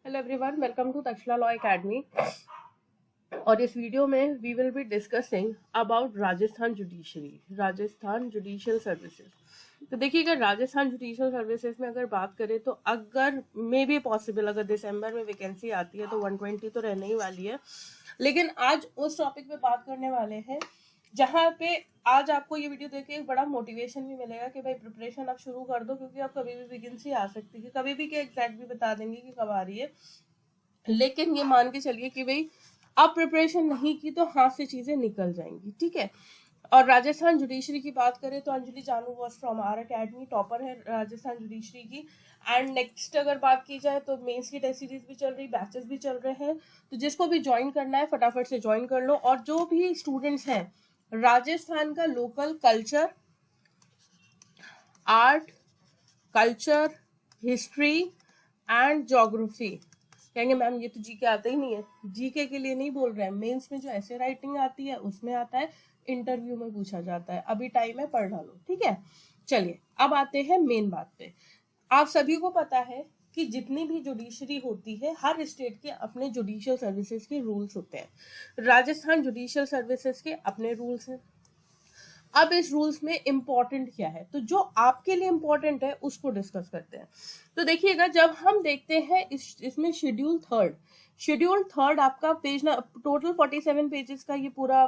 Hello everyone, welcome to Takshila law academy. और इस video में we will be discussing about Rajasthan judiciary, Rajasthan judicial services. तो देखिएगा, राजस्थान जुडिशियल सर्विसेज में अगर बात करें तो अगर मे बी पॉसिबल अगर दिसंबर में वैकेंसी आती है तो 120 तो रहने ही वाली है। लेकिन आज उस टॉपिक पे बात करने वाले हैं जहाँ पे आज आपको ये वीडियो देख के एक बड़ा मोटिवेशन भी मिलेगा कि भाई प्रिपरेशन आप शुरू कर दो, क्योंकि आप कभी भी वैकेंसी आ सकती है, कभी भी क्या एग्जैक्ट भी बता देंगे कि कब आ रही है। लेकिन ये मान के चलिए कि भाई आप प्रिपरेशन नहीं की तो हाथ से चीजें निकल जाएंगी, ठीक है। और राजस्थान जुडिशरी की बात करें तो Anjali Janu was from R academy, topper है राजस्थान जुडिशरी की। एंड नेक्स्ट अगर बात की जाए तो मेंस की टेस्ट सीरीज भी चल रही, बैचेस भी चल रहे हैं। तो जिसको भी ज्वाइन करना है फटाफट से ज्वाइन कर लो। और जो भी स्टूडेंट्स हैं राजस्थान का local culture, art, culture, history and geography, कहेंगे मैम ये तो जीके आता ही नहीं है। जीके के लिए नहीं बोल रहे हैं, मेंस में जो ऐसे राइटिंग आती है उसमें आता है, इंटरव्यू में पूछा जाता है। अभी टाइम है, पढ़ डालो, ठीक है। चलिए अब आते हैं मेन बात पे। आप सभी को पता है कि जितनी भी जुडिशरी होती है हर स्टेट के अपने जुडिशियल सर्विसेज के रूल्स होते हैं। राजस्थान जुडिशियल सर्विसेज के अपने रूल्स हैं। अब इस रूल्स में इंपॉर्टेंट क्या है, तो जो आपके लिए इंपॉर्टेंट है उसको डिस्कस करते हैं। तो देखिएगा, जब हम देखते हैं इसमें शेड्यूल थर्ड आपका पेज ना टोटल 47 पेजेस का ये पूरा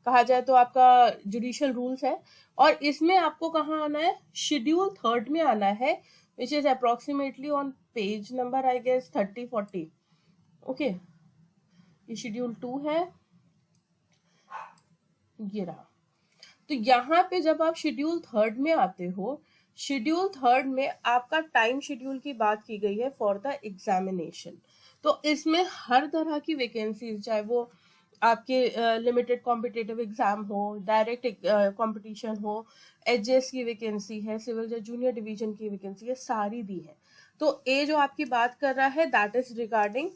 कहा जाए तो आपका जुडिशियल रूल्स है। और इसमें आपको कहाँ आना है, शेड्यूल थर्ड में आना है, which is approximately on page number I guess 30-40। Okay, ये शेड्यूल 2 है, ये रहा। तो यहाँ पे जब आप शेड्यूल थर्ड में आते हो, शेड्यूल थर्ड में आपका टाइम शेड्यूल की बात की गई है फॉर द एग्जामिनेशन। तो इसमें हर तरह की वैकेंसीज, चाहे वो आपके लिमिटेड कॉम्पिटिटिव एग्जाम हो, डायरेक्ट कंपटीशन हो, एचजेएस की वैकेंसी है, सिविल जज जूनियर डिवीजन की वैकेंसी है, सारी दी है। तो ये जो आपकी बात कर रहा है दैट इज रिगार्डिंग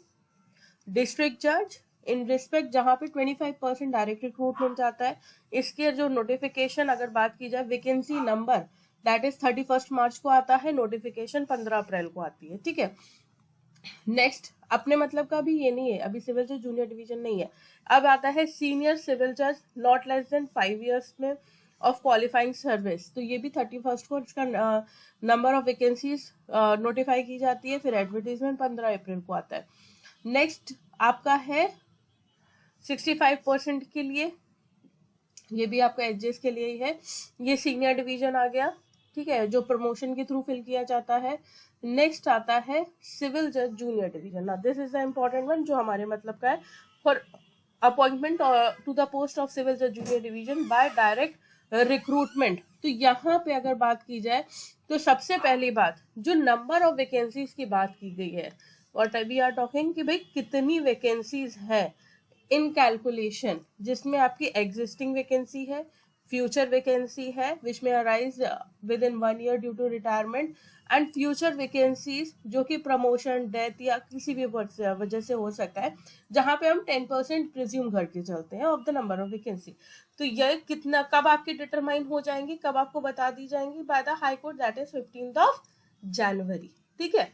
डिस्ट्रिक्ट जज इन रिस्पेक्ट, जहां पे 25% डायरेक्ट रिक्रूटमेंट जाता है। इसके जो नोटिफिकेशन अगर बात की जाए, वैकेंसी नंबर दैट इज 31 मार्च को आता है, नोटिफिकेशन 15 अप्रैल को आती है, ठीक है। नेक्स्ट, अपने मतलब का भी ये नहीं है, अभी सिविल जज जूनियर डिवीजन नहीं है। अब आता है सीनियर सिविल जज नॉट लेस देन 5 ईयर्स में ऑफ क्वालिफाइंग सर्विस। तो ये भी 31 को इसका नंबर ऑफ वैकेंसीज नोटिफाई की जाती है, फिर एडवर्टीजमेंट 15 अप्रैल को आता है। नेक्स्ट आपका है 65% के लिए, ये भी आपका एचजेएस के लिए ही है। ये सीनियर डिवीजन आ गया, ठीक है, जो प्रमोशन के थ्रू फिल किया जाता है। नेक्स्ट आता है सिविल जज जूनियर डिवीजन। ना this is the important one, जो हमारे मतलब का है, for appointment to the post of civil जज junior division by direct recruitment. तो यहाँ पे अगर बात की जाए तो सबसे पहली बात, जो नंबर ऑफ वैकेंसीज की बात की गई है, व्हाट वी आर टॉकिंग कि भाई कितनी वैकेंसीज है इन कैलकुलेशन, जिसमें आपकी एग्जिस्टिंग वैकेंसी है, फ्यूचर वैकेंसी है विच में arise within 1 year due to retirement, and future vacancies जो कि प्रमोशन, डेथ या किसी भी वजह से हो सकता है, जहां पे हम 10% प्रिज्यूम करके चलते हैं of the number of vacancy. तो यह कितना कब आपकी डिटरमाइन हो जाएंगी, कब आपको बता दी जाएंगी, by the high court, that is 15 जनवरी, ठीक है।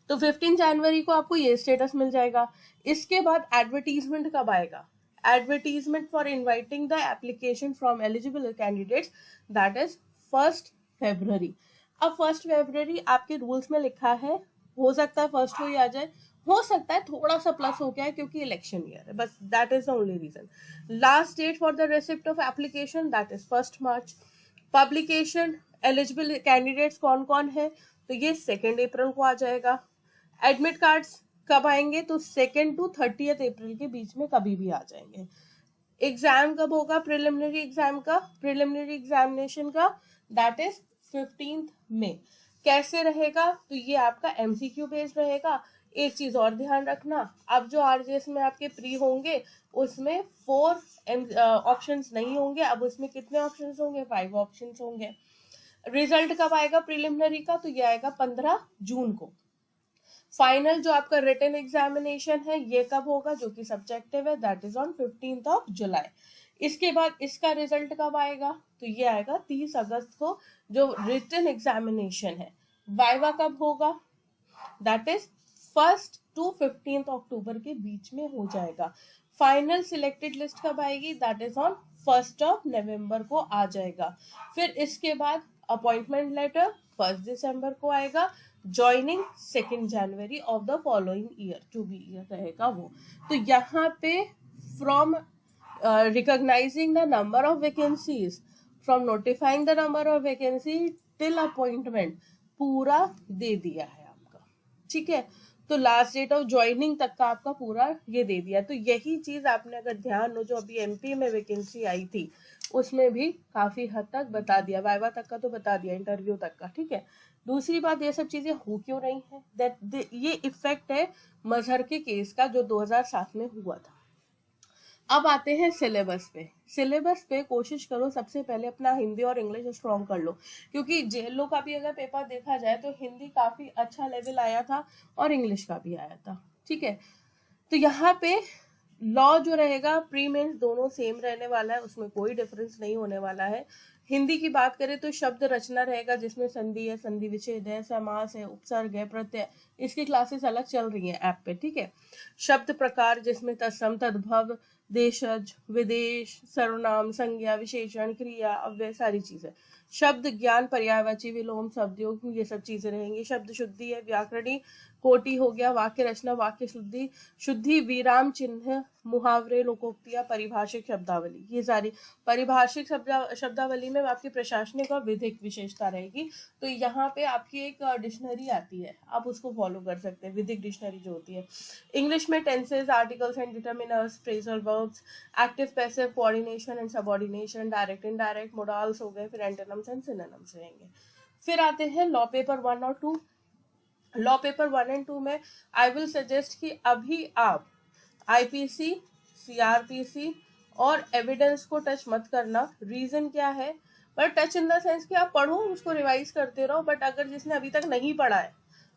तो 15 जनवरी को आपको ये स्टेटस मिल जाएगा। इसके बाद एडवर्टीजमेंट कब आएगा, advertisement for inviting the application from eligible candidates, that is 1 फरवरी। अब 1 फरवरी आपके रूल्स में लिखा है, हो सकता है फर्स्ट को ही आ जाए, हो सकता है थोड़ा सा प्लस हो गया है क्योंकि इलेक्शन ईयर है, बस that is the only reason. Last date for the receipt of application that is 1 March. Publication eligible candidates कौन कौन है, तो ये 2 अप्रैल को आ जाएगा। एडमिट कार्ड्स कब आएंगे, तो 2 to 30 अप्रैल के बीच में कभी भी आ जाएंगे। एग्जाम कब होगा, प्रिलिमिनरी एग्जाम का, प्रिलिमिनरी एग्जामिनेशन का, दैट इज 15 मई। कैसे रहेगा, तो ये आपका एमसीक्यू बेस्ड रहेगा। एक चीज और ध्यान रखना, अब जो आरजेएस में आपके प्री होंगे उसमें 4 ऑप्शंस नहीं होंगे, अब उसमें कितने ऑप्शंस होंगे, 5 ऑप्शंस होंगे। रिजल्ट कब आएगा प्रिलिमिनरी का, तो ये आएगा 15 जून को। फाइनल जो आपका रिटन एग्जामिनेशन है ये कब होगा, जो कि सब्जेक्टिव है, दैट इज ऑन 15 जुलाई। इसके बाद इसका रिजल्ट कब आएगा, तो ये आएगा 30 अगस्त को, जो रिटन एग्जामिनेशन है। वाइवा कब होगा, दैट इज 1 to 15 अक्टूबर के बीच में हो जाएगा। फाइनल सिलेक्टेड लिस्ट कब आएगी? दैट इज ऑन 1 नवंबर को आ जाएगा। फिर इसके बाद अपॉइंटमेंट लेटर 1 दिसंबर को आएगा, joining 2 January of the following year, जो भी ईयर रहेगा वो। तो यहाँ पे from recognising the number of vacancies, from notifying the number of vacancy till appointment, पूरा दे दिया है आपका, ठीक है। तो लास्ट डेट ऑफ ज्वाइनिंग तक का आपका पूरा ये दे दिया। तो यही चीज आपने अगर ध्यान हो, जो अभी एमपी में वैकेंसी आई थी उसमें भी काफी हद तक बता दिया, वाइवा तक का तो बता दिया, इंटरव्यू तक का, ठीक है। दूसरी बात, ये सब चीजें हो क्यों रही हैं? दैट ये इफेक्ट है मजहर के केस का जो 2007 में हुआ था। अब आते हैं सिलेबस पे। सिलेबस पे कोशिश करो सबसे पहले अपना हिंदी और इंग्लिश स्ट्रॉन्ग कर लो, क्योंकि जेएलओ का भी अगर पेपर देखा जाए तो हिंदी काफी अच्छा लेवल आया था और इंग्लिश का भी आया था, ठीक है। तो यहाँ पे लॉ जो रहेगा प्री मेंस दोनों सेम रहने वाला है, उसमें कोई डिफरेंस नहीं होने वाला है। हिंदी की बात करें तो शब्द रचना रहेगा, जिसमें संधि है, संधि विच्छेद है, समास है, उपसर्ग है, प्रत्यय, इसकी क्लासेस अलग चल रही हैं ऐप पे, ठीक है। शब्द प्रकार जिसमें तत्सम, तद्भव, देशज, विदेश, सर्वनाम, संज्ञा, विशेषण, क्रिया, अव्यय, सारी चीजें। शब्द ज्ञान, पर्यायवाची, विलोम, शब्दयोग, ये सब चीजें रहेंगी। शब्द शुद्धि है, व्याकरणी, कोटि हो गया, वाक्य रचना, वाक्य शुद्धि, शुद्धि, विराम चिन्ह, मुहावरे, लोकोक्तियां, परिभाषिक शब्दावली, ये सारी। परिभाषिक शब्दावली में आपकी प्रशासनिक और विधिक विशेषता रहेगी। तो यहाँ पे आपकी एक डिक्शनरी आती है, आप उसको फॉलो कर सकते हैं, विधिक डिक्शनरी जो होती है। इंग्लिश में tenses, articles and determiners, phrasal verbs, active passive, coordination and subordination, direct indirect, modals हो गए, फिर एंटोनिम्स एंड सिनोनिम्स रहेंगे। फिर आते हैं लॉ पेपर 1 और 2। लॉ पेपर 1 एंड 2 में आई विल सजेस्ट कि अभी आप आईपीसी, सीआरपीसी और एविडेंस को टच मत करना। रीजन क्या है? But touch in the sense कि आप पढ़ो, उसको रिवाइज करते रहो। बट अगर जिसने अभी तक नहीं पढ़ा है,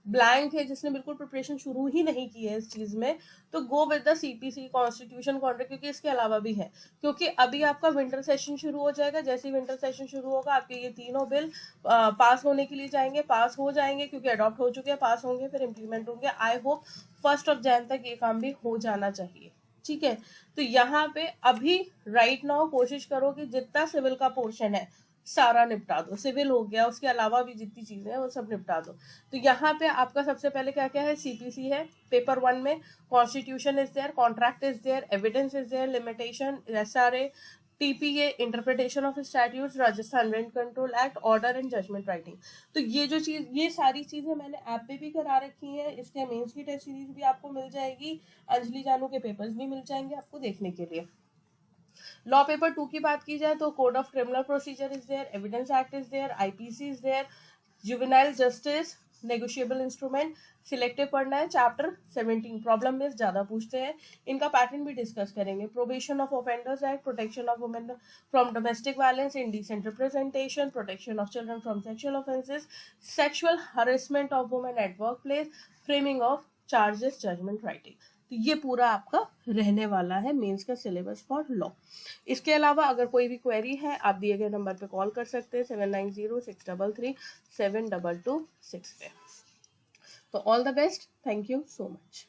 ब्लैंक है, जिसने बिल्कुल प्रिपरेशन शुरू ही नहीं की है इस चीज में, तो go with the CPC, constitution, contract, क्योंकि इसके अलावा भी है। क्योंकि अभी आपका विंटर सेशन शुरू हो जाएगा, जैसे ही विंटर सेशन शुरू होगा आपके ये तीनों बिल पास होने के लिए जाएंगे, पास हो जाएंगे क्योंकि अडॉप्ट हो चुके हैं, पास होंगे, फिर इम्प्लीमेंट होंगे। आई होप 1 जनवरी तक ये काम भी हो जाना चाहिए, ठीक है। तो यहाँ पे अभी राइट नाउ कोशिश करो कि जितना सिविल का पोर्शन है सारा निपटा दो। सिविल हो गया, उसके अलावा भी जितनी चीजें हैं वो सब निपटा दो। तो यहाँ पे आपका सबसे पहले क्या क्या है? सीपीसी है पेपर 1 में, constitution is there, contract is there, evidence is there, limitation, SRA, TPA, interpretation of statutes, Rajasthan rent control act, order and judgment writing. तो ये जो चीज, ये सारी चीजें मैंने ऐप पे भी करा रखी है। इसके मेंस की टेस्ट सीरीज भी आपको मिल जाएगी, अंजलि जानू के पेपर्स भी मिल जाएंगे आपको देखने के लिए। लॉ पेपर 2 की बात की जाए तो code of criminal procedure is there, evidence act is there, IPC is there, juvenile justice, negotiable instrument, selective पढ़ना है, चैप्टर 17। प्रॉब्लम में ज्यादा पूछते हैं, इनका पैटर्न भी डिस्कस करेंगे। Probation of offenders act, protection of women from domestic violence, indecent representation, protection of children from sexual offences, sexual harassment of women at work place, framing of charges, judgment writing. तो ये पूरा आपका रहने वाला है mains का syllabus for law. इसके अलावा अगर कोई भी क्वेरी है आप दिए गए नंबर पे कॉल कर सकते हैं 7906337226 पे। तो all the best, thank you so much.